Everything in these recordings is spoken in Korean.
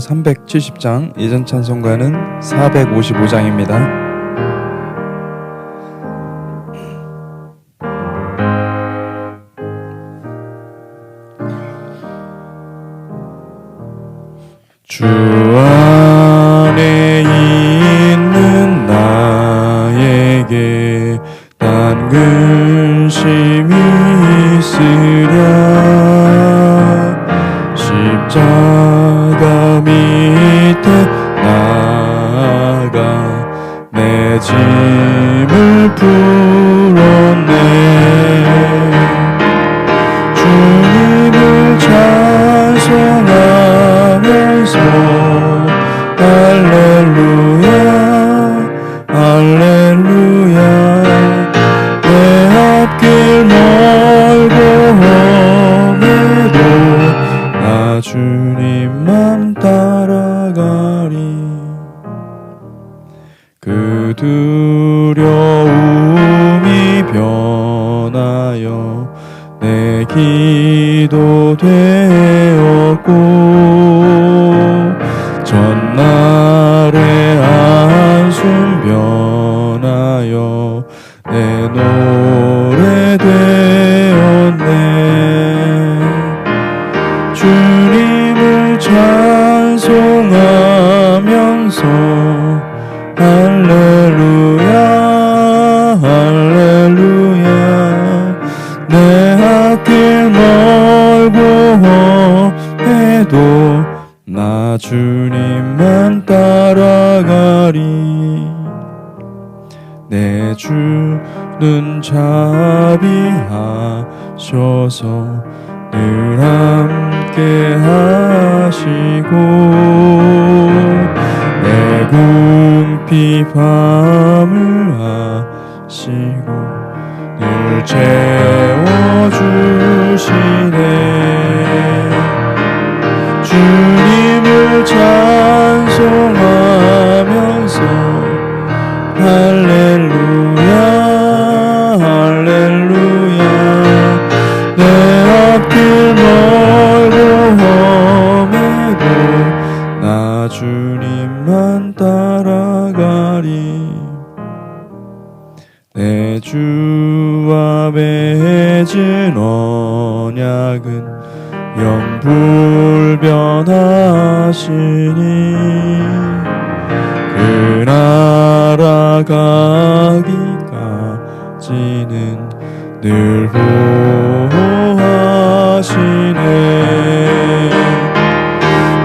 370장, 예전 찬송가는 455장입니다. 주 안에 있는 나에게 단 근심이 있으랴. 십자가 밑에 나아가 내 짐을 풀었네. 주님을 찬송하면서 할렐루야 할렐루야. 내 앞길 멀고 험해도 나 주님만 따라가리. 그 두려움이 변하여 내 기도 되었고, 전날의 한숨 변하여 내 노래 되었네. 주님을 찬송하면서 할렐루야 할렐루야. 내 앞길 멀고 험해도 나 주님만 따라가리. 내 주는 자비하셔서 늘 함께 하시고, 내 궁핍 밤을 하시고 늘 채워주시네. 주님을 찬송하면서 할렐루야 할렐루야. 내 앞길 멀고 험해도 나 주님만 따라가리. 내 주와 맺은 언약은 영불변하시니, 그 나라 가기까지는 늘 보호하시네.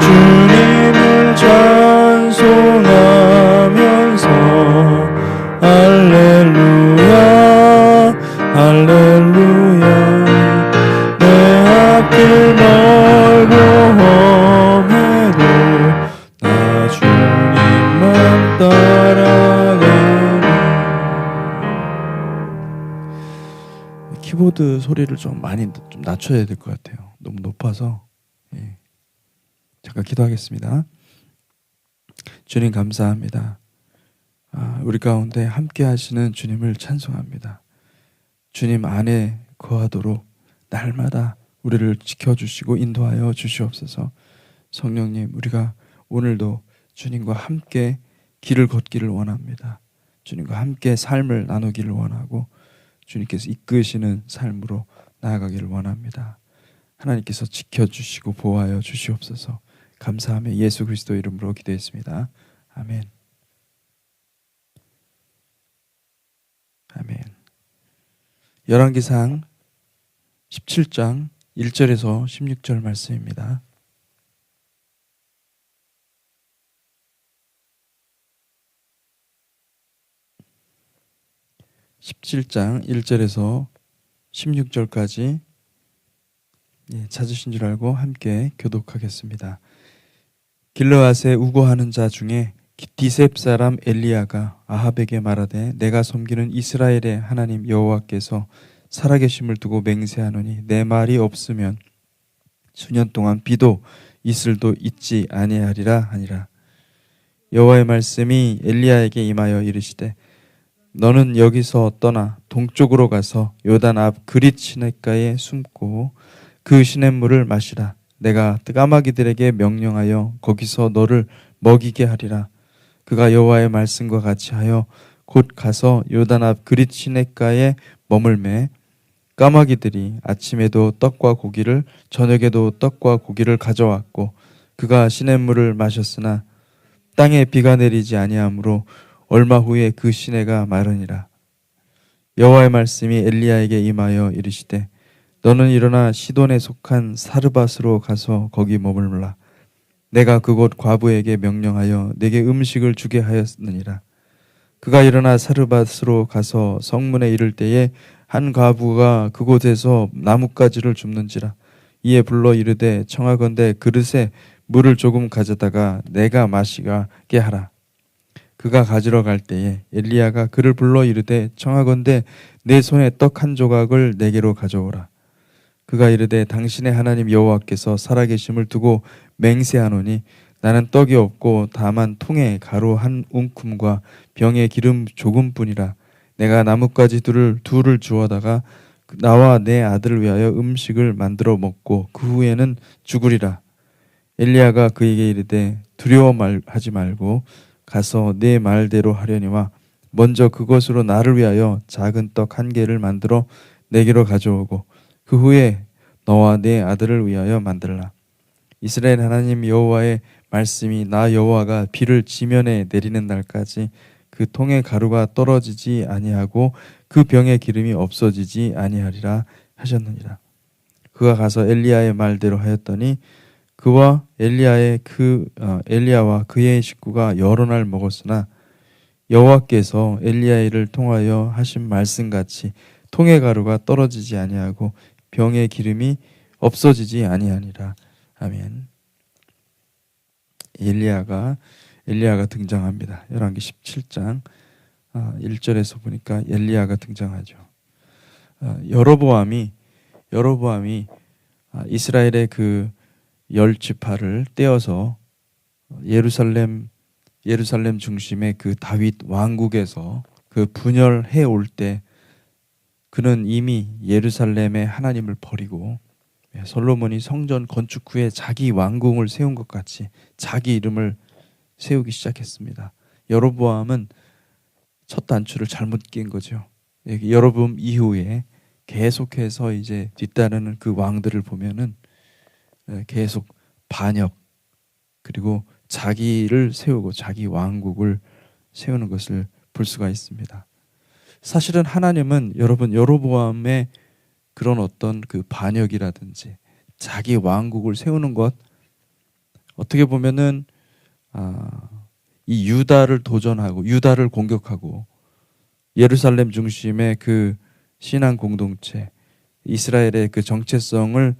주님을 찬송하면서 할렐루야 할렐루야. 내 앞길 멀고 험해도 나 주님만 따라가리. 키보드 소리를 좀 많이 좀 낮춰야 될 것 같아요. 너무 높아서. 잠깐 기도하겠습니다. 주님 감사합니다. 우리 가운데 함께 하시는 주님을 찬송합니다. 주님 안에 거하도록 날마다 우리를 지켜주시고 인도하여 주시옵소서. 성령님, 우리가 오늘도 주님과 함께 길을 걷기를 원합니다. 주님과 함께 삶을 나누기를 원하고, 주님께서 이끄시는 삶으로 나아가기를 원합니다. 하나님께서 지켜주시고 보호하여 주시옵소서. 감사하며 예수 그리스도 이름으로 기도했습니다. 아멘. 아멘. 열왕기상 17장 1절에서 16절 말씀입니다. (17장) 1절에서 16절까지 찾으신 줄 알고 함께 교독하겠습니다. 길르앗에 우고하는 자 중에 디셉 사람 엘리야가 아합에게 말하되, 내가 섬기는 이스라엘의 하나님 여호와께서 살아계심을 두고 맹세하노니 내 말이 없으면 수년 동안 비도 이슬도 있지 아니하리라 하니라. 여호와의 말씀이 엘리야에게 임하여 이르시되, 너는 여기서 떠나 동쪽으로 가서 요단 앞 그릿 시냇가에 숨고 그 시냇물을 마시라. 내가 까마귀들에게 명령하여 거기서 너를 먹이게 하리라. 그가 여호와의 말씀과 같이 하여 곧 가서 요단 앞 그릿 시냇가에 머물매 까마귀들이 아침에도 떡과 고기를 저녁에도 떡과 고기를 가져왔고 그가 시냇물을 마셨으나 땅에 비가 내리지 아니하므로 얼마 후에 그 시내가 마르니라. 여호와의 말씀이 엘리야에게 임하여 이르시되 너는 일어나 시돈에 속한 사르밧으로 가서 거기 머물라. 내가 그곳 과부에게 명령하여 내게 음식을 주게 하였느니라. 그가 일어나 사르밧으로 가서 성문에 이를 때에 한 과부가 그곳에서 나뭇가지를 줍는지라. 이에 불러 이르되 청하건대 그릇에 물을 조금 가져다가 내가 마시게 하라. 그가 가지러 갈 때에 엘리야가 그를 불러 이르되 청하건대 내 손에 떡 한 조각을 내게로 가져오라. 그가 이르되 당신의 하나님 여호와께서 살아계심을 두고 맹세하노니 나는 떡이 없고 다만 통에 가루 한 움큼과 병에 기름 조금뿐이라. 내가 나뭇가지 둘을 주워다가 나와 내 아들을 위하여 음식을 만들어 먹고 그 후에는 죽으리라. 엘리야가 그에게 이르되 두려워하지 말고 가서 내 말대로 하려니와 먼저 그것으로 나를 위하여 작은 떡 한 개를 만들어 내게로 가져오고 그 후에 너와 내 아들을 위하여 만들라. 이스라엘 하나님 여호와의 말씀이 나 여호와가 비를 지면에 내리는 날까지 그 통의 가루가 떨어지지 아니하고 그 병의 기름이 없어지지 아니하리라 하셨느니라. 그가 가서 엘리야의 말대로 하였더니 그와 엘리야와 그의 식구가 여러 날 먹었으나 여호와께서 엘리야를 통하여 하신 말씀같이 통의 가루가 떨어지지 아니하고 병의 기름이 없어지지 아니하니라. 아멘. 엘리야가 등장합니다. 열왕기 17장 1절에서 보니까 엘리야가 등장하죠. 여로보암이 이스라엘의 그 10지파를 떼어서 예루살렘 중심의 그 다윗 왕국에서 그 분열해 올 때 그는 이미 예루살렘의 하나님을 버리고 솔로몬이 성전 건축 후에 자기 왕궁을 세운 것 같이 자기 이름을 세우기 시작했습니다. 여로보암은 첫 단추를 잘못 낀 거죠. 여로보암 이후에 계속해서 이제 뒤따르는 그 왕들을 보면은 계속 반역 그리고 자기를 세우고 자기 왕국을 세우는 것을 볼 수가 있습니다. 사실은 하나님은 여러분 여로보암의 그런 어떤 그 반역이라든지 자기 왕국을 세우는 것 어떻게 보면은 이 유다를 도전하고 유다를 공격하고 예루살렘 중심의 그 신앙 공동체 이스라엘의 그 정체성을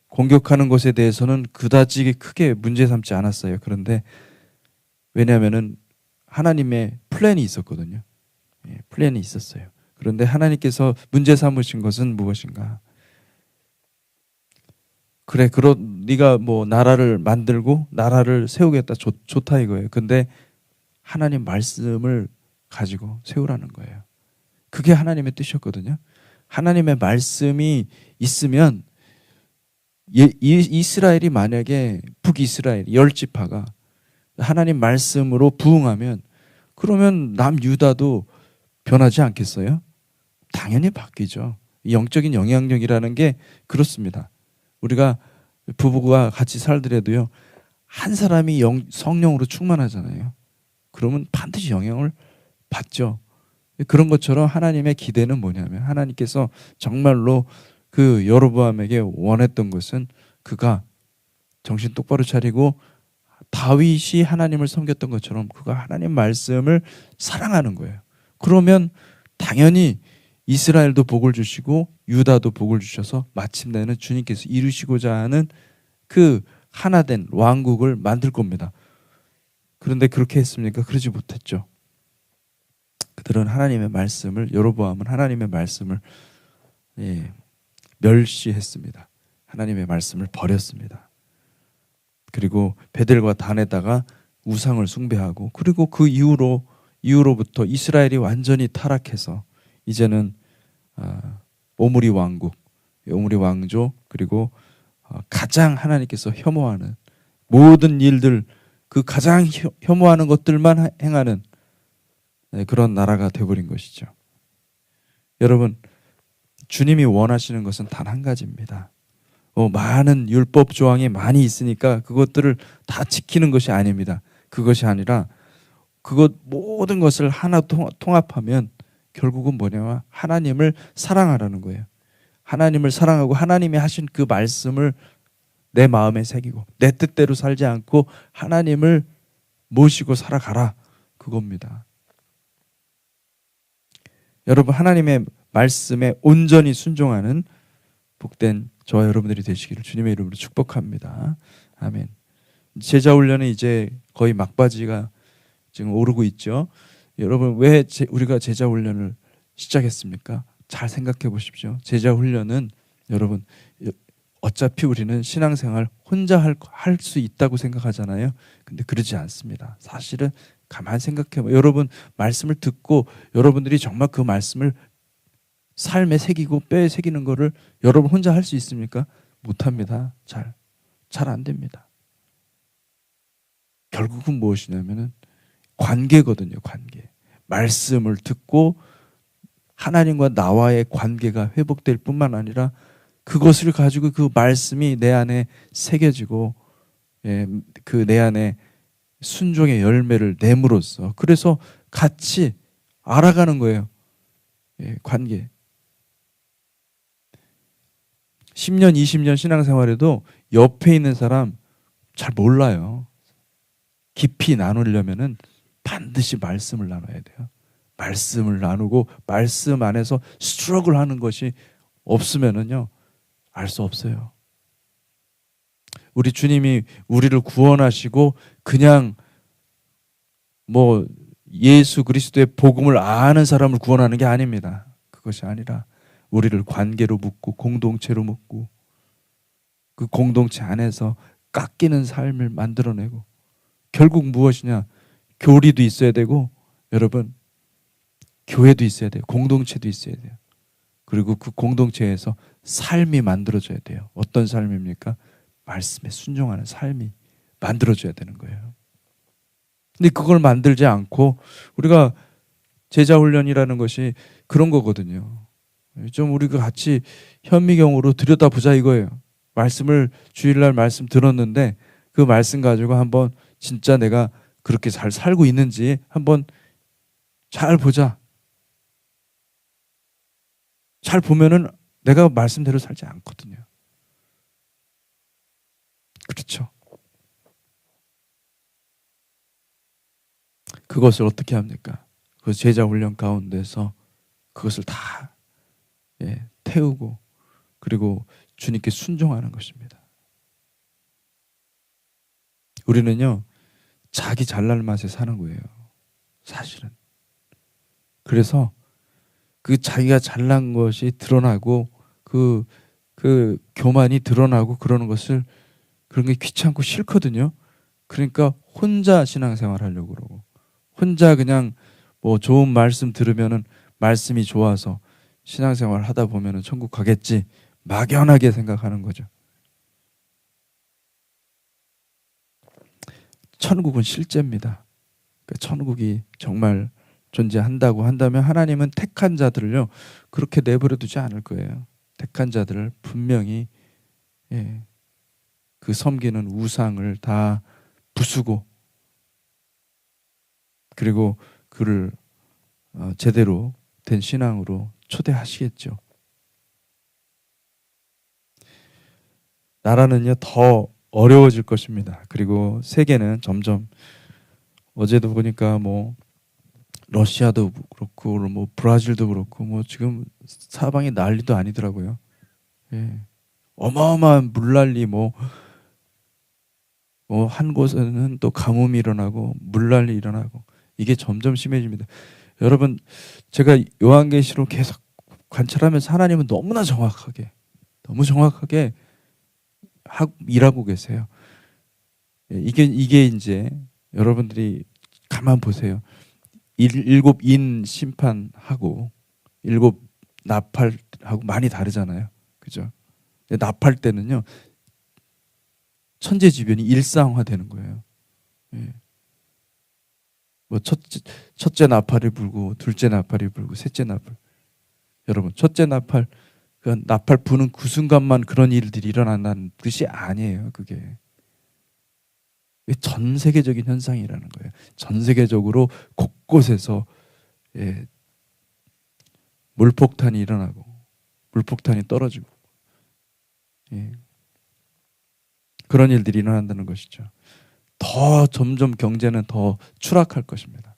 공격하는 것에 대해서는 그다지 크게 문제 삼지 않았어요. 그런데 왜냐하면은 하나님의 플랜이 있었거든요. 플랜이 있었어요. 그런데 하나님께서 문제 삼으신 것은 무엇인가? 그래, 네가 뭐 나라를 만들고 나라를 세우겠다. 좋다 이거예요. 근데 하나님 말씀을 가지고 세우라는 거예요. 그게 하나님의 뜻이었거든요. 하나님의 말씀이 있으면 이스라엘이 만약에 북이스라엘 10지파가 하나님 말씀으로 부응하면 그러면 남유다도 변하지 않겠어요? 당연히 바뀌죠. 영적인 영향력이라는 게 그렇습니다. 우리가 부부가 같이 살더라도요. 한 사람이 성령으로 충만하잖아요. 그러면 반드시 영향을 받죠. 그런 것처럼 하나님의 기대는 뭐냐면 하나님께서 정말로 그 여로보암에게 원했던 것은 그가 정신 똑바로 차리고 다윗이 하나님을 섬겼던 것처럼 그가 하나님 말씀을 사랑하는 거예요. 그러면 당연히 이스라엘도 복을 주시고 유다도 복을 주셔서 마침내는 주님께서 이루시고자 하는 그 하나된 왕국을 만들 겁니다. 그런데 그렇게 했습니까? 그러지 못했죠. 그들은 하나님의 말씀을 여로보암은 하나님의 말씀을 멸시했습니다. 하나님의 말씀을 버렸습니다. 그리고 베델과 단에다가 우상을 숭배하고 그리고 그 이후로부터 이스라엘이 완전히 타락해서 이제는 오므리 왕국, 오므리 왕조 그리고 가장 하나님께서 혐오하는 모든 일들, 그 가장 혐오하는 것들만 행하는 그런 나라가 되어버린 것이죠. 여러분, 주님이 원하시는 것은 단 한 가지입니다. 많은 율법 조항이 많이 있으니까 그것들을 다 지키는 것이 아닙니다. 그것이 아니라 그것 모든 것을 하나 통합하면 결국은 뭐냐면 하나님을 사랑하라는 거예요. 하나님을 사랑하고 하나님이 하신 그 말씀을 내 마음에 새기고 내 뜻대로 살지 않고 하나님을 모시고 살아가라, 그겁니다. 여러분, 하나님의 말씀에 온전히 순종하는 복된 저와 여러분들이 되시기를 주님의 이름으로 축복합니다. 아멘. 제자훈련은 이제 거의 막바지가 지금 오르고 있죠. 여러분, 왜 우리가 제자훈련을 시작했습니까? 잘 생각해 보십시오. 제자훈련은 여러분, 어차피 우리는 신앙생활 혼자 할 수 있다고 생각하잖아요. 근데 그러지 않습니다. 사실은 가만히 생각해봐. 여러분, 말씀을 듣고 여러분들이 정말 그 말씀을 삶에 새기고 뼈에 새기는 거를 여러분 혼자 할 수 있습니까? 못합니다. 잘 안 됩니다. 결국은 무엇이냐면은 관계거든요. 관계. 말씀을 듣고 하나님과 나와의 관계가 회복될 뿐만 아니라 그것을 가지고 그 말씀이 내 안에 새겨지고 그 내 안에 순종의 열매를 내므로써 그래서 같이 알아가는 거예요. 관계. 10년, 20년 신앙생활에도 옆에 있는 사람 잘 몰라요. 깊이 나누려면은 반드시 말씀을 나눠야 돼요. 말씀을 나누고 말씀 안에서 스트러글 하는 것이 없으면은요, 알 수 없어요. 우리 주님이 우리를 구원하시고 그냥 뭐 예수 그리스도의 복음을 아는 사람을 구원하는 게 아닙니다. 그것이 아니라 우리를 관계로 묶고 공동체로 묶고 그 공동체 안에서 깎이는 삶을 만들어내고 결국 무엇이냐? 교리도 있어야 되고 여러분 교회도 있어야 돼요. 공동체도 있어야 돼요. 그리고 그 공동체에서 삶이 만들어져야 돼요. 어떤 삶입니까? 말씀에 순종하는 삶이 만들어져야 되는 거예요. 근데 그걸 만들지 않고 우리가 제자훈련이라는 것이 그런 거거든요. 좀 우리가 같이 현미경으로 들여다보자 이거예요. 말씀을 주일날 말씀 들었는데 그 말씀 가지고 한번 진짜 내가 그렇게 잘 살고 있는지 한번 잘 보자. 잘 보면은 내가 말씀대로 살지 않거든요. 그렇죠. 그것을 어떻게 합니까? 그 제자 훈련 가운데서 그것을 다 태우고 그리고 주님께 순종하는 것입니다. 우리는요, 자기 잘날 맛에 사는 거예요. 사실은. 그래서 그 자기가 잘난 것이 드러나고 그 교만이 드러나고 그러는 것을 그런 게 귀찮고 싫거든요. 그러니까 혼자 신앙생활 하려고 그러고 혼자 그냥 뭐 좋은 말씀 들으면은 말씀이 좋아서 신앙생활 하다 보면은 천국 가겠지 막연하게 생각하는 거죠. 천국은 실제입니다. 그러니까 천국이 정말 존재한다고 한다면 하나님은 택한 자들을요 그렇게 내버려 두지 않을 거예요. 택한 자들을 분명히 그 섬기는 우상을 다 부수고 그리고 그를 제대로 된 신앙으로 초대하시겠죠. 나라는요 더 어려워질 것입니다. 그리고 세계는 점점 어제도 보니까 뭐 러시아도 그렇고 뭐 브라질도 그렇고 뭐 지금 사방이 난리도 아니더라고요. 어마어마한 물난리 뭐 한 곳에는 또 가뭄이 일어나고 물난리 일어나고 이게 점점 심해집니다. 여러분 제가 요한계시록 계속 관찰하면서 하나님은 너무 정확하게 일하고 계세요. 이게 이제 여러분들이 가만 보세요. 일곱 인 심판하고 일곱 나팔하고 많이 다르잖아요. 그죠? 나팔 때는요 천재지변이 일상화되는 거예요. 예. 뭐 첫째 나팔을 불고 둘째 나팔이 불고 셋째 나팔. 여러분, 첫째 나팔, 그 나팔 부는 그 순간만 그런 일들이 일어난다는 뜻이 아니에요. 그게 전 세계적인 현상이라는 거예요. 전 세계적으로 곳곳에서 물폭탄이 일어나고 물폭탄이 떨어지고 그런 일들이 일어난다는 것이죠. 더 점점 경제는 더 추락할 것입니다.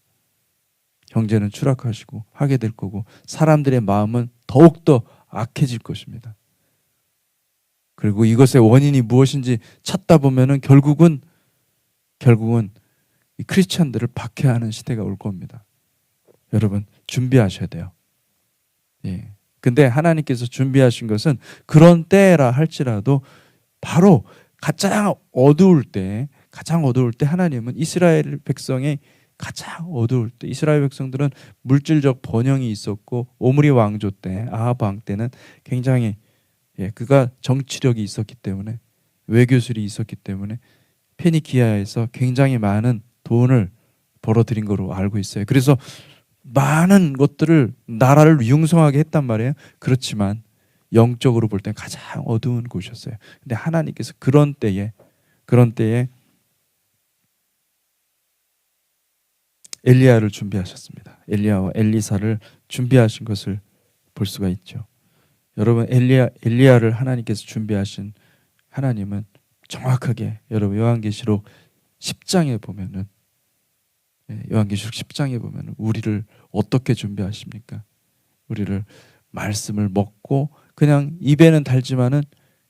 경제는 추락하시고 하게 될 거고 사람들의 마음은 더욱더 악해질 것입니다. 그리고 이것의 원인이 무엇인지 찾다 보면은 결국은 이 크리스찬들을 박해하는 시대가 올 겁니다. 여러분, 준비하셔야 돼요. 예. 근데 하나님께서 준비하신 것은 그런 때라 할지라도 바로 가장 어두울 때 하나님은 이스라엘 백성의 가장 어두울 때, 이스라엘 백성들은 물질적 번영이 있었고 오므리 왕조 때, 아합 왕 때는 굉장히 그가 정치력이 있었기 때문에, 외교술이 있었기 때문에 페니키아에서 굉장히 많은 돈을 벌어들인 거로 알고 있어요. 그래서 많은 것들을, 나라를 융성하게 했단 말이에요. 그렇지만 영적으로 볼 때 가장 어두운 곳이었어요. 근데 하나님께서 그런 때에 엘리야를 준비하셨습니다. 엘리야와 엘리사를 준비하신 것을 볼 수가 있죠. 여러분, 엘리야를 하나님께서 준비하신 하나님은 정확하게, 여러분, 요한계시록 10장에 보면은 우리를 어떻게 준비하십니까? 우리를 말씀을 먹고 그냥 입에는 달지만은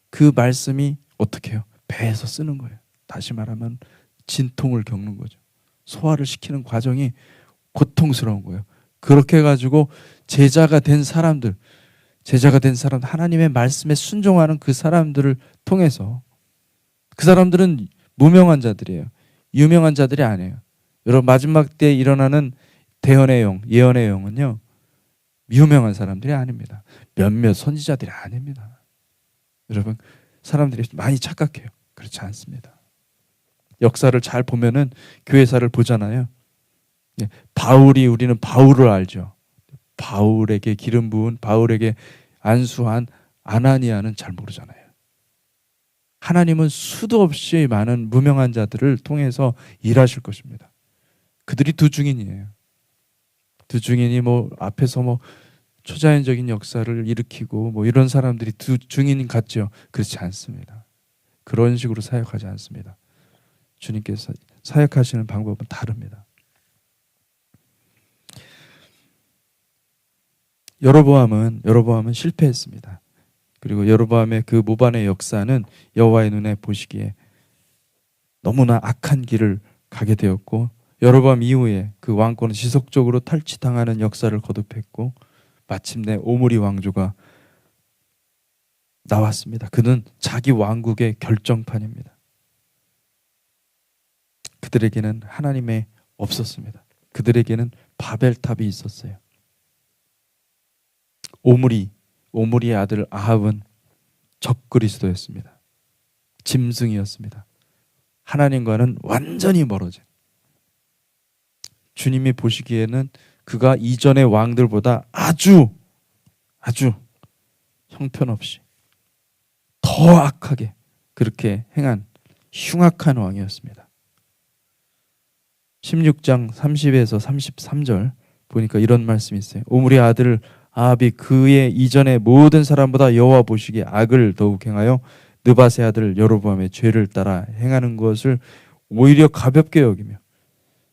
그 말씀이 어떻게 해요? 배에서 쓰는 거예요. 다시 말하면 진통을 겪는 거죠. 소화를 시키는 과정이 고통스러운 거예요. 그렇게 해가지고 제자가 된 사람들, 하나님의 말씀에 순종하는 그 사람들을 통해서, 그 사람들은 무명한 자들이에요. 유명한 자들이 아니에요. 여러분, 마지막 때 일어나는 대언의 영, 예언의 영은요, 유명한 사람들이 아닙니다. 몇몇 선지자들이 아닙니다. 여러분, 사람들이 많이 착각해요. 그렇지 않습니다. 역사를 잘 보면은, 교회사를 보잖아요. 우리는 바울을 알죠. 바울에게 기름 부은, 바울에게 안수한 아나니아는 잘 모르잖아요. 하나님은 수도 없이 많은 무명한 자들을 통해서 일하실 것입니다. 그들이 두 증인이에요. 두 증인이 앞에서 초자연적인 역사를 일으키고 이런 사람들이 두 증인 같죠? 그렇지 않습니다. 그런 식으로 사역하지 않습니다. 주님께서 사역하시는 방법은 다릅니다. 여로보암은 실패했습니다. 그리고 여로보암의 그 모반의 역사는 여호와의 눈에 보시기에 너무나 악한 길을 가게 되었고, 여로보암 이후에 그 왕권은 지속적으로 탈취당하는 역사를 거듭했고, 마침내 오므리 왕조가 나왔습니다. 그는 자기 왕국의 결정판입니다. 그들에게는 하나님의 없었습니다. 그들에게는 바벨탑이 있었어요. 오므리의 아들 아합은 적그리스도였습니다. 짐승이었습니다. 하나님과는 완전히 멀어진, 주님이 보시기에는 그가 이전의 왕들보다 아주 형편없이 더 악하게 그렇게 행한 흉악한 왕이었습니다. 16장 30에서 33절 보니까 이런 말씀이 있어요. 오므리 아들 아합이 그의 이전의 모든 사람보다 여호와 보시기에 악을 더욱 행하여 느밧의 아들 여로보암의 죄를 따라 행하는 것을 오히려 가볍게 여기며,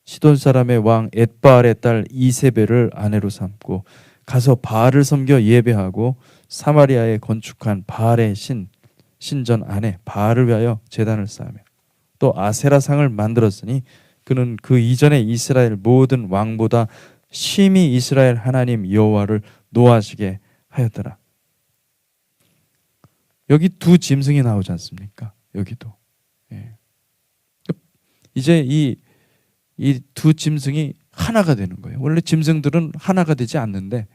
시돈 사람의 왕 엣바알의 딸 이세벨을 아내로 삼고 가서 바알을 섬겨 예배하고, 사마리아에 건축한 바알의 신전 안에 바알을 위하여 제단을 쌓으며 또 아세라상을 만들었으니 그는 그 이전에 이스라엘 모든 왕보다 심히 이스라엘 하나님 여호와를 노하시게 하였더라. 여기 두 짐승이 나오지 않습니까? 여기도. 이제 이 두 짐승이 하나가 되는 거예요. 원래 짐승들은 하나가 되지 않는데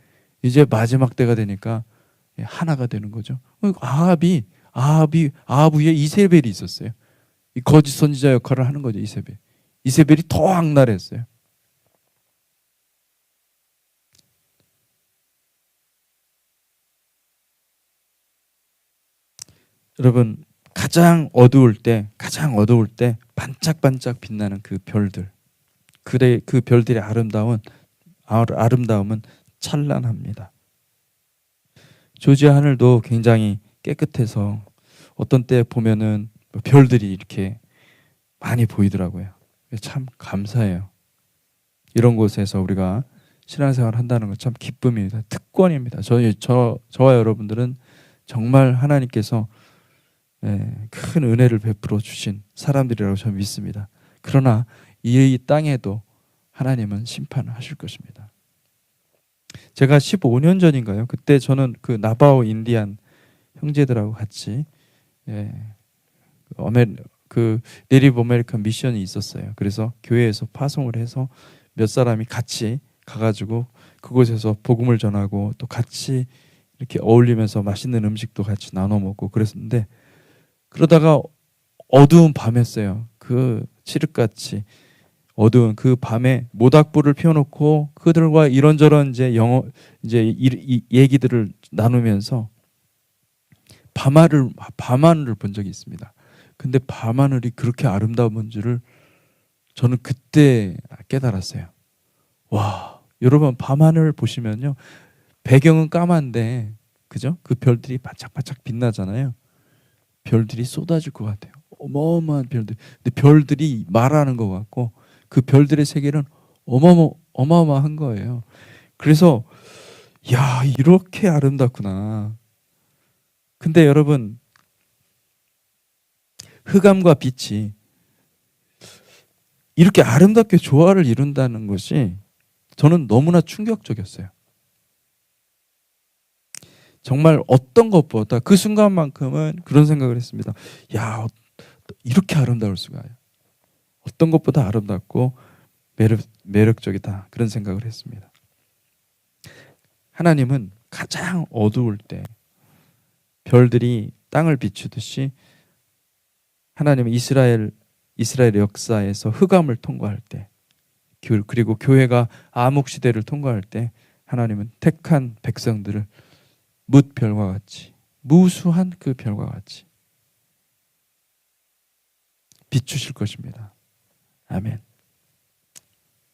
이제 마지막 때가 되니까 하나가 되는 거죠. 아합 위에 이세벨이 있었어요. 이 거짓 선지자 역할을 하는 거죠. 이세벨이 더 악랄했어요. 여러분, 가장 어두울 때 반짝반짝 빛나는 그 별들, 그 별들의 아름다움은 찬란합니다. 조지아 하늘도 굉장히 깨끗해서 어떤 때 보면은 별들이 이렇게 많이 보이더라고요. 참 감사해요. 이런 곳에서 우리가 신앙생활을 한다는 건 참 기쁨입니다. 특권입니다. 저와 여러분들은 정말 하나님께서 큰 은혜를 베풀어 주신 사람들이라고 저는 믿습니다. 그러나 이 땅에도 하나님은 심판을 하실 것입니다. 제가 15년 전인가요? 그때 저는 그 나바오 인디안 형제들하고 같이 그 내리브 아메리칸 미션이 있었어요. 그래서 교회에서 파송을 해서 몇 사람이 같이 가가지고 그곳에서 복음을 전하고 또 같이 이렇게 어울리면서 맛있는 음식도 같이 나눠 먹고 그랬는데, 그러다가 어두운 밤이었어요. 그 칠흑같이 어두운 그 밤에 모닥불을 피워놓고 그들과 이런저런 이제 얘기들을 나누면서 밤하늘을 본 적이 있습니다. 근데 밤하늘이 그렇게 아름다운 줄을 저는 그때 깨달았어요. 와, 여러분 밤하늘 보시면요, 배경은 까만데 그죠? 그 별들이 반짝반짝 빛나잖아요. 별들이 쏟아질 것 같아요. 어마어마한 별들. 근데 별들이 말하는 것 같고 그 별들의 세계는 어마어마한 거예요. 그래서 야, 이렇게 아름답구나. 근데 여러분, 흑암과 빛이 이렇게 아름답게 조화를 이룬다는 것이 저는 너무나 충격적이었어요. 정말 어떤 것보다 그 순간만큼은 그런 생각을 했습니다. 야, 이렇게 아름다울 수가. 어떤 것보다 아름답고 매력적이다. 그런 생각을 했습니다. 하나님은 가장 어두울 때 별들이 땅을 비추듯이, 하나님은 이스라엘 역사에서 흑암을 통과할 때, 그리고 교회가 암흑 시대를 통과할 때 하나님은 택한 백성들을 뭇별과 같이, 무수한 그 별과 같이 비추실 것입니다. 아멘.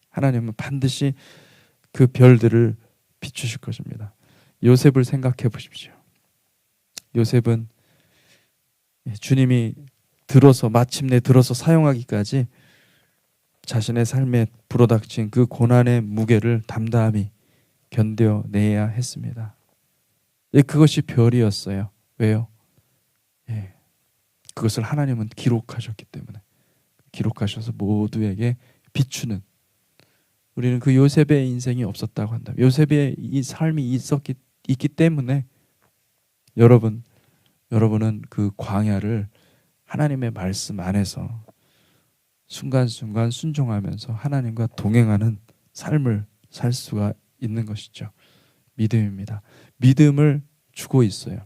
하나님은 반드시 그 별들을 비추실 것입니다. 요셉을 생각해 보십시오. 요셉은 주님이 마침내 들어서 사용하기까지 자신의 삶에 불어닥친 그 고난의 무게를 담담히 견뎌내야 했습니다. 그것이 별이었어요. 왜요? 그것을 하나님은 기록하셨기 때문에, 기록하셔서 모두에게 비추는, 우리는 그 요셉의 인생이 없었다고 한다면, 요셉의 이 삶이 있기 때문에 여러분은 그 광야를 하나님의 말씀 안에서 순간순간 순종하면서 하나님과 동행하는 삶을 살 수가 있는 것이죠. 믿음입니다. 믿음을 주고 있어요.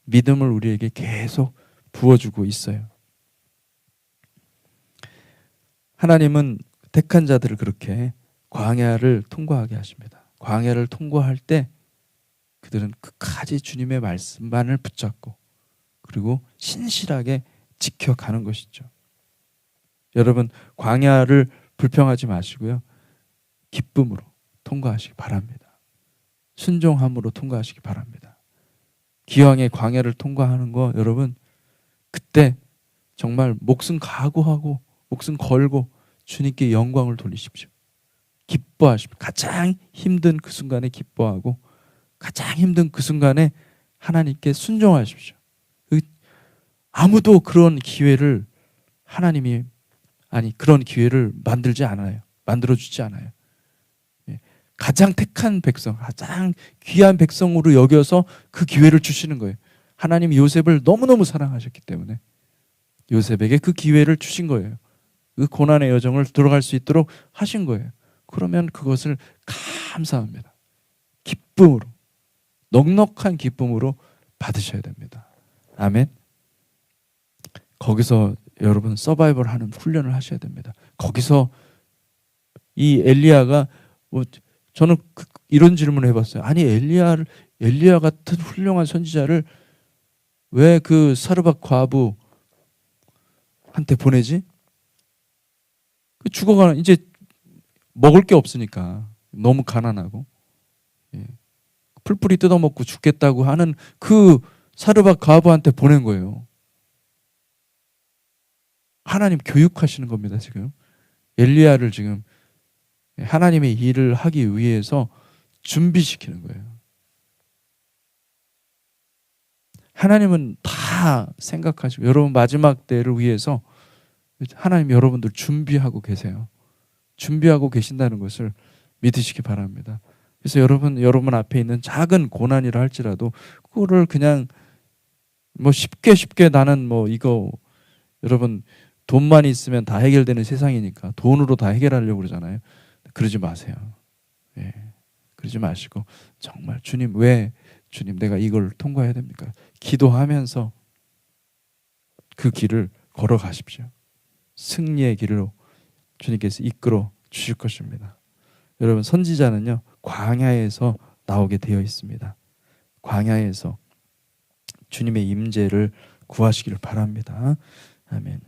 믿음을 우리에게 계속 부어주고 있어요. 하나님은 택한 자들을 그렇게 광야를 통과하게 하십니다. 광야를 통과할 때 그들은 끝까지 주님의 말씀만을 붙잡고 그리고 신실하게 지켜가는 것이죠. 여러분, 광야를 불평하지 마시고요, 기쁨으로 통과하시기 바랍니다. 순종함으로 통과하시기 바랍니다. 기왕에 광야를 통과하는 거, 여러분, 그때 정말 목숨 각오하고 목숨 걸고 주님께 영광을 돌리십시오. 기뻐하십시오. 가장 힘든 그 순간에 기뻐하고 가장 힘든 그 순간에 하나님께 순종하십시오. 아무도 그런 기회를 그런 기회를 만들어주지 않아요. 가장 택한 백성, 가장 귀한 백성으로 여겨서 그 기회를 주시는 거예요. 하나님이 요셉을 너무너무 사랑하셨기 때문에 요셉에게 그 기회를 주신 거예요. 그 고난의 여정을 들어갈 수 있도록 하신 거예요. 그러면 그것을 감사합니다. 기쁨으로, 넉넉한 기쁨으로 받으셔야 됩니다. 아멘. 거기서 여러분 서바이벌 하는 훈련을 하셔야 됩니다. 거기서 이 엘리야가 저는 이런 질문을 해봤어요. 아니 엘리야 같은 훌륭한 선지자를 왜 그 사르밧 과부한테 보내지? 죽어가는 이제 먹을 게 없으니까 너무 가난하고 풀뿌리 뜯어먹고 죽겠다고 하는 그 사르밧 과부한테 보낸 거예요. 하나님 교육하시는 겁니다. 지금 엘리야를 지금 하나님의 일을 하기 위해서 준비시키는 거예요. 하나님은 다 생각하시고 여러분 마지막 때를 위해서 하나님 여러분들 준비하고 계세요. 준비하고 계신다는 것을 믿으시기 바랍니다. 그래서 여러분 앞에 있는 작은 고난이라 할지라도 그거를 그냥 쉽게 나는 이거 여러분 돈만 있으면 다 해결되는 세상이니까 돈으로 다 해결하려고 그러잖아요. 그러지 마세요. 그러지 마시고 정말 주님 왜 주님 내가 이걸 통과해야 됩니까? 기도하면서 그 길을 걸어가십시오. 승리의 길로 주님께서 이끌어 주실 것입니다. 여러분 선지자는요 광야에서 나오게 되어 있습니다. 광야에서 주님의 임재를 구하시기를 바랍니다. 아멘.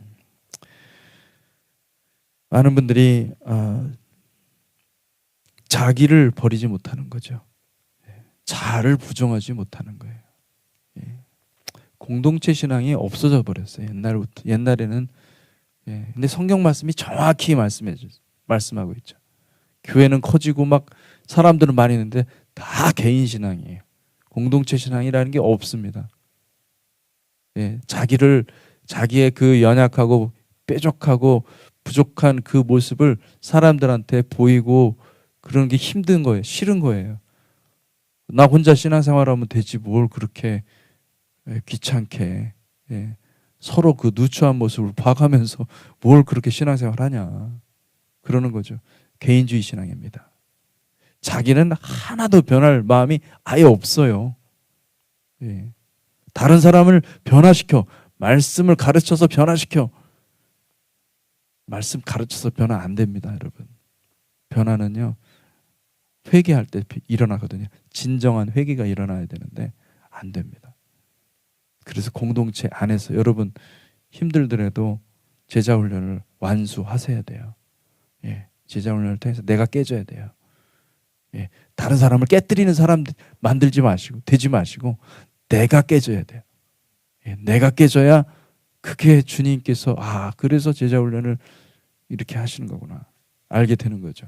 많은 분들이 자기를 버리지 못하는 거죠. 자아를 부정하지 못하는 거예요. 공동체 신앙이 없어져 버렸어요. 옛날에는 근데 성경 말씀이 정확히 말씀하고 있죠. 교회는 커지고 막 사람들은 많이 있는데 다 개인 신앙이에요. 공동체 신앙이라는 게 없습니다. 자기의 그 연약하고 뾰족하고 부족한 그 모습을 사람들한테 보이고 그런 게 힘든 거예요. 싫은 거예요. 나 혼자 신앙생활하면 되지 뭘 그렇게 귀찮게 서로 그 누추한 모습을 봐가면서 뭘 그렇게 신앙생활하냐 그러는 거죠. 개인주의 신앙입니다. 자기는 하나도 변할 마음이 아예 없어요. 다른 사람을 변화시켜 말씀을 가르쳐서 변화시켜 말씀 가르쳐서 변화 안 됩니다. 여러분 변화는요 회개할 때 일어나거든요. 진정한 회개가 일어나야 되는데 안 됩니다. 그래서 공동체 안에서 여러분 힘들더라도 제자훈련을 완수하셔야 돼요. 제자훈련을 통해서 내가 깨져야 돼요. 다른 사람을 깨뜨리는 사람 만들지 마시고 되지 마시고 내가 깨져야 돼요. 내가 깨져야 그게 주님께서 그래서 제자훈련을 이렇게 하시는 거구나 알게 되는 거죠.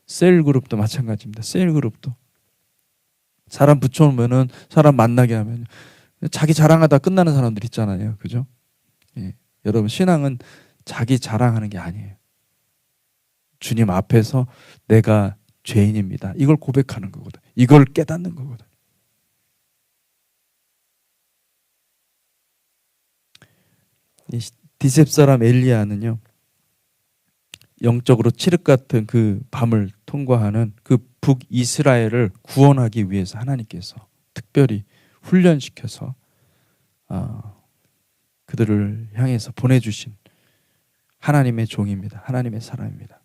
셀그룹도 마찬가지입니다. 셀그룹도 사람 붙여놓으면은 사람 만나게 하면 자기 자랑하다 끝나는 사람들 있잖아요. 그죠? 여러분 신앙은 자기 자랑하는 게 아니에요. 주님 앞에서 내가 죄인입니다. 이걸 고백하는 거거든. 이걸 깨닫는 거거든. 이 디셉 사람 엘리야는요. 영적으로 칠흑 같은 그 밤을 통과하는 그 북이스라엘을 구원하기 위해서 하나님께서 특별히 훈련시켜서 그들을 향해서 보내주신 하나님의 종입니다. 하나님의 사람입니다.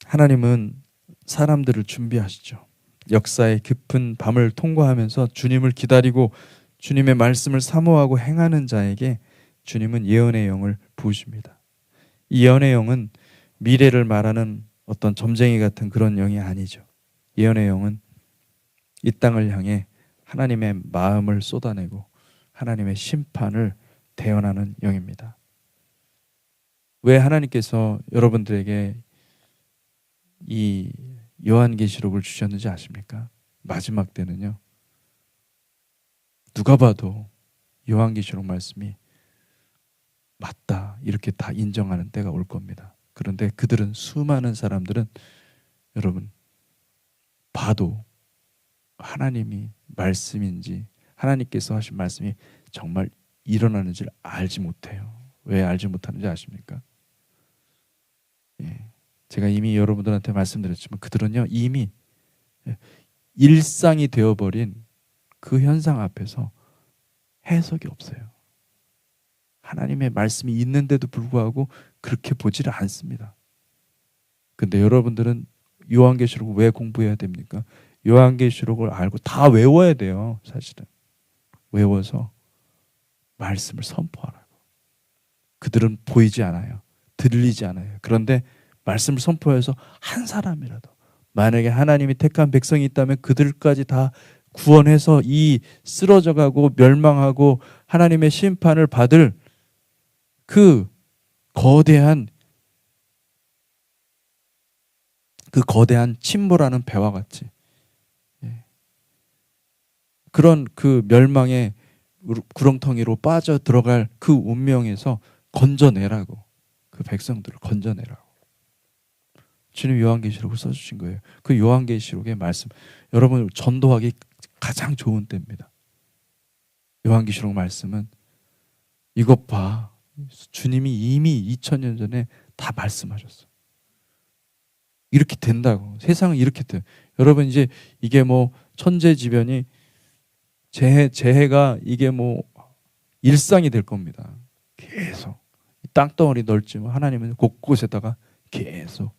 하나님은 사람들을 준비하시죠. 역사의 깊은 밤을 통과하면서 주님을 기다리고 주님의 말씀을 사모하고 행하는 자에게 주님은 예언의 영을 부으십니다. 이 예언의 영은 미래를 말하는 어떤 점쟁이 같은 그런 영이 아니죠. 예언의 영은 이 땅을 향해 하나님의 마음을 쏟아내고 하나님의 심판을 대언하는 영입니다. 왜 하나님께서 여러분들에게 이 요한계시록을 주셨는지 아십니까? 마지막 때는요. 누가 봐도 요한계시록 말씀이 맞다 이렇게 다 인정하는 때가 올 겁니다. 그런데 그들은 수많은 사람들은 여러분 봐도 하나님이 말씀인지 하나님께서 하신 말씀이 정말 일어나는지를 알지 못해요. 왜 알지 못하는지 아십니까? 제가 이미 여러분들한테 말씀드렸지만 그들은요 이미 일상이 되어버린 그 현상 앞에서 해석이 없어요. 하나님의 말씀이 있는데도 불구하고 그렇게 보지를 않습니다. 근데 여러분들은 요한계시록을 왜 공부해야 됩니까? 요한계시록을 알고 다 외워야 돼요. 사실은 외워서 말씀을 선포하라고. 그들은 보이지 않아요. 들리지 않아요. 그런데 말씀을 선포해서 한 사람이라도, 만약에 하나님이 택한 백성이 있다면 그들까지 다 구원해서 이 쓰러져가고 멸망하고 하나님의 심판을 받을 그 거대한 침몰하는 배와 같이, 그런 그 멸망의 구렁텅이로 빠져 들어갈 그 운명에서 건져내라고, 그 백성들을 건져내라고 주님 요한계시록을 써주신 거예요. 그 요한계시록의 말씀, 여러분을 전도하기 가장 좋은 때입니다. 요한계시록 말씀은 이것 봐, 주님이 이미 2000년 전에 다 말씀하셨어. 이렇게 된다고. 세상은 이렇게 돼. 여러분 이제 이게 뭐 천재지변이 재해가 이게 뭐 일상이 될 겁니다. 계속 땅덩어리 넓지만 하나님은 곳곳에다가 계속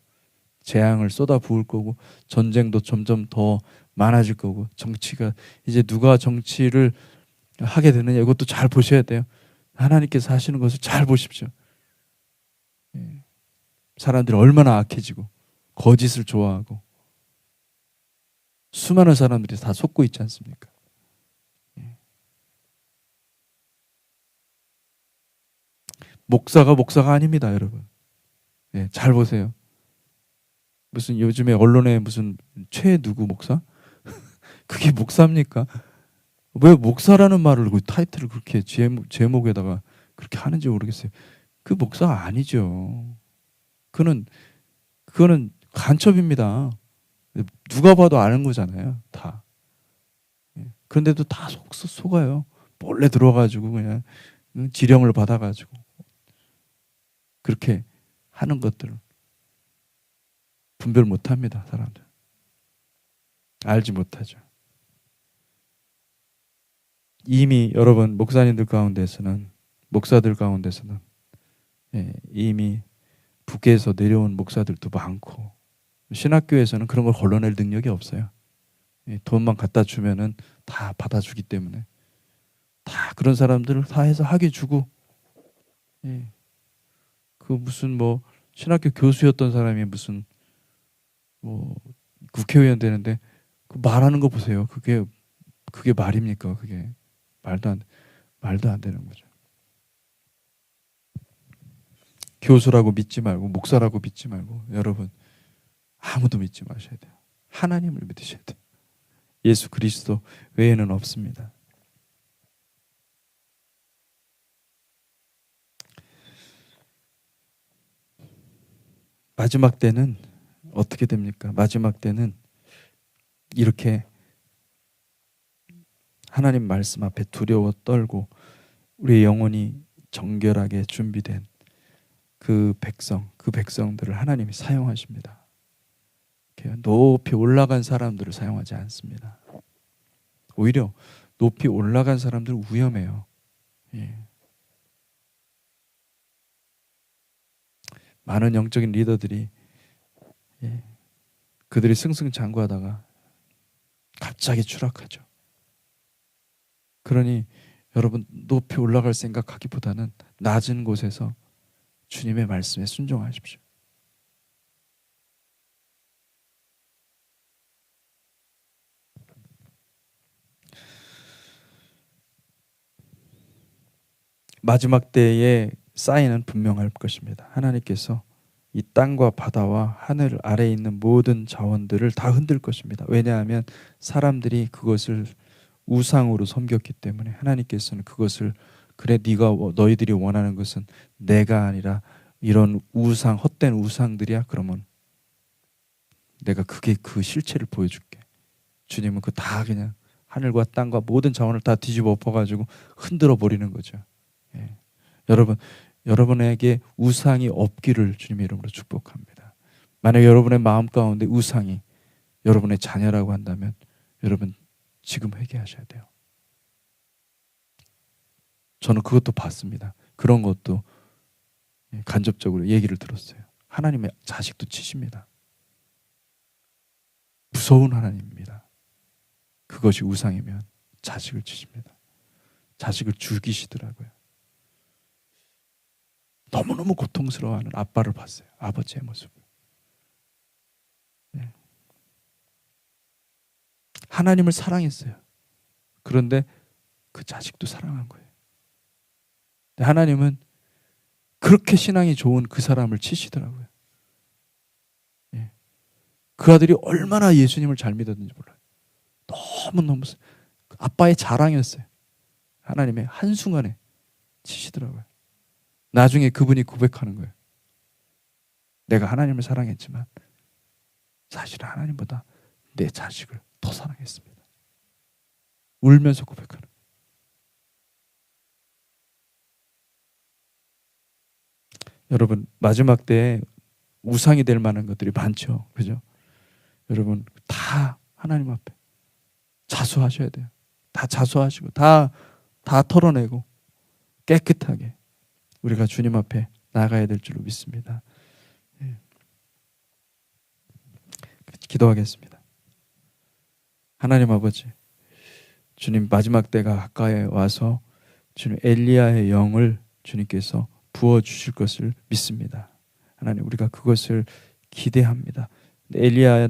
재앙을 쏟아 부을 거고, 전쟁도 점점 더 많아질 거고, 정치가 이제 누가 정치를 하게 되느냐, 이것도 잘 보셔야 돼요. 하나님께서 하시는 것을 잘 보십시오. 사람들이 얼마나 악해지고 거짓을 좋아하고 수많은 사람들이 다 속고 있지 않습니까? 목사가 아닙니다, 여러분. 잘 보세요. 무슨 요즘에 언론에 무슨 최 누구 목사? 그게 목사입니까? 왜 목사라는 말을 그 타이틀을 그렇게 제목에다가 그렇게 하는지 모르겠어요. 그 목사가 아니죠. 그거는 간첩입니다. 누가 봐도 아는 거잖아요, 다. 그런데도 다 속아요. 몰래 들어가지고 그냥 지령을 받아가지고 그렇게 하는 것들을 분별 못합니다, 사람들. 알지 못하죠. 이미 여러분 목사들 가운데서는 이미 북에서 내려온 목사들도 많고, 신학교에서는 그런 걸 걸러낼 능력이 없어요. 돈만 갖다 주면은 다 받아주기 때문에 다 그런 사람들을 다 해서 학위 주고, 그 무슨 뭐 신학교 교수였던 사람이 무슨 뭐 국회의원 되는데 그 말하는 거 보세요. 그게 말입니까? 그게 말도 안 되는 거죠. 교수라고 믿지 말고, 목사라고 믿지 말고, 여러분 아무도 믿지 마셔야 돼요. 하나님을 믿으셔야 돼요. 예수 그리스도 외에는 없습니다. 마지막 때는 어떻게 됩니까? 마지막 때는 이렇게 하나님 말씀 앞에 두려워 떨고 우리의 영혼이 정결하게 준비된 그 백성들을 하나님이 사용하십니다. 높이 올라간 사람들을 사용하지 않습니다. 오히려 높이 올라간 사람들은 위험해요. 많은 영적인 리더들이 그들이 승승장구하다가 갑자기 추락하죠. 그러니 여러분 높이 올라갈 생각하기보다는 낮은 곳에서 주님의 말씀에 순종하십시오. 마지막 때의 사인은 분명할 것입니다. 하나님께서 이 땅과 바다와 하늘 아래에 있는 모든 자원들을 다 흔들 것입니다. 왜냐하면 사람들이 그것을 우상으로 섬겼기 때문에 하나님께서는 그것을, 그래 너희들이 원하는 것은 내가 아니라 이런 우상, 헛된 우상들이야? 그러면 내가 그 실체를 보여줄게. 주님은 그 다 그냥 하늘과 땅과 모든 자원을 다 뒤집어 엎어가지고 흔들어 버리는 거죠. 여러분에게 우상이 없기를 주님의 이름으로 축복합니다. 만약 여러분의 마음 가운데 우상이 여러분의 자녀라고 한다면 여러분 지금 회개하셔야 돼요. 저는 그것도 봤습니다. 그런 것도 간접적으로 얘기를 들었어요. 하나님의 자식도 치십니다. 무서운 하나님입니다. 그것이 우상이면 자식을 치십니다. 자식을 죽이시더라고요. 너무너무 고통스러워하는 아빠를 봤어요. 아버지의 모습을. 네. 하나님을 사랑했어요. 그런데 그 자식도 사랑한 거예요. 하나님은 그렇게 신앙이 좋은 그 사람을 치시더라고요. 예. 그 아들이 얼마나 예수님을 잘 믿었는지 몰라요. 너무너무 아빠의 자랑이었어요. 하나님의 한순간에 치시더라고요. 나중에 그분이 고백하는 거예요. 내가 하나님을 사랑했지만 사실은 하나님보다 내 자식을 더 사랑했습니다. 울면서 고백하는 거예요. 여러분, 마지막 때에 우상이 될 만한 것들이 많죠. 그죠? 여러분, 다 하나님 앞에 자수하셔야 돼요. 다 자수하시고 다 털어내고 깨끗하게 우리가 주님 앞에 나가야 될 줄로 믿습니다. 예. 기도하겠습니다. 하나님 아버지, 주님 마지막 때가 가까이 와서 주님 엘리야의 영을 주님께서 부어주실 것을 믿습니다. 하나님, 우리가 그것을 기대합니다. 엘리야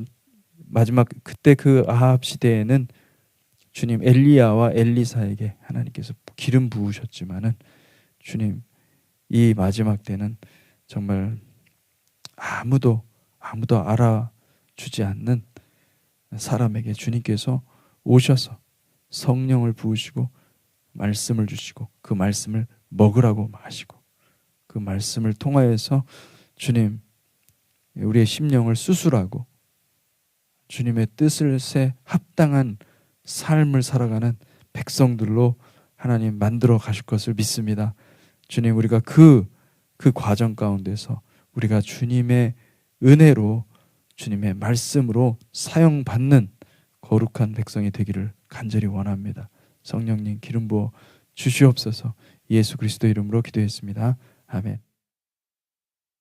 마지막 그때 그 아합 시대에는 주님 엘리야와 엘리사에게 하나님께서 기름 부으셨지만은 주님 이 마지막 때는 정말 아무도 알아주지 않는 사람에게 주님께서 오셔서 성령을 부으시고 말씀을 주시고 그 말씀을 먹으라고 하시고 그 말씀을 통하여서 주님 우리의 심령을 수술하고 주님의 뜻에 합당한 삶을 살아가는 백성들로 하나님 만들어 가실 것을 믿습니다. 주님, 우리가 그 과정 가운데서 우리가 주님의 은혜로 주님의 말씀으로 사용받는 거룩한 백성이 되기를 간절히 원합니다. 성령님 기름 부어 주시옵소서. 예수 그리스도 이름으로 기도했습니다. 아멘.